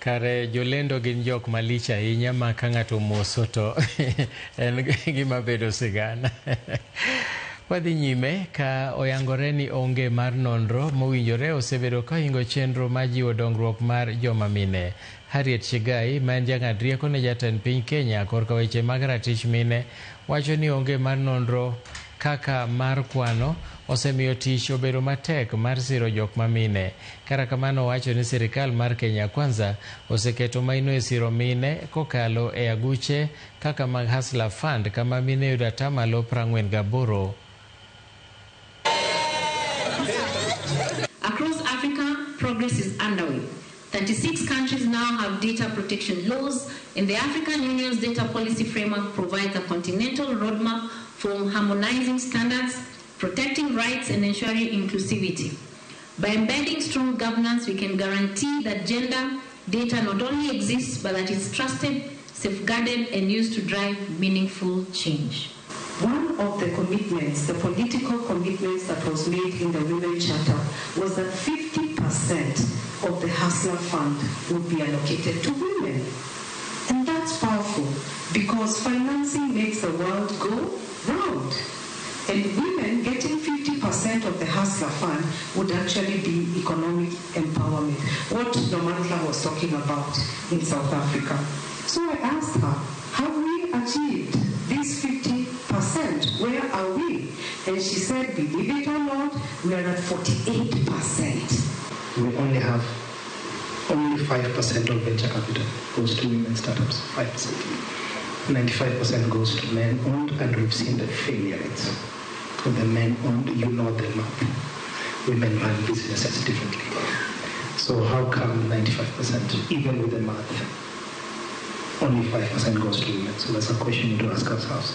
Kare jolendo gin jok malich ahinya ma ka ng'ato moso to en gima bedo sigana. Wadhi nyime ka oyangore ni onge mar nonro mowinjore osebedo ka hingo chenro ma jiwo dongruok mar joma mine. Harriet Shigai, ma en jang'ad rieko ne jatend piny Kenya korka weche mag ratich mine, wacho ni onge mar nonro kaka mar kwano osemiyo tich obedo matek mar siro jok mamine. Kata kamano wacho ni sirkal mar Kenya Kwanza oseketo maino e siro mine kokalo e aguche kaka mag Hustler Fund kama mine yudo atamalo 48. Across Africa, progress is underway. 36 countries now have data protection laws, and the African Union's data policy framework provides a continental roadmap for harmonizing standards, protecting rights, and ensuring inclusivity. By embedding strong governance, we can guarantee that gender data not only exists, but that it's trusted, safeguarded, and used to drive meaningful change. One of the commitments, the political commitments that was made in the Women Charter was that 50% of the Hustler Fund would be allocated to women. And that's powerful because financing makes the world go round. And women getting 50% of the Hustler Fund would actually be economic empowerment, what Nomantla was talking about in South Africa. So I asked her, have we achieved this 50%? Where are we? And she said, believe it or not, we are at 48%. We only 5% of venture capital goes to women startups, 5%. 95% goes to men-owned, and we've seen the failure rates. For the men-owned, you know the map. Women run businesses differently. So how come 95%, even with the math, only 5% goes to women? So that's a question we need to ask ourselves.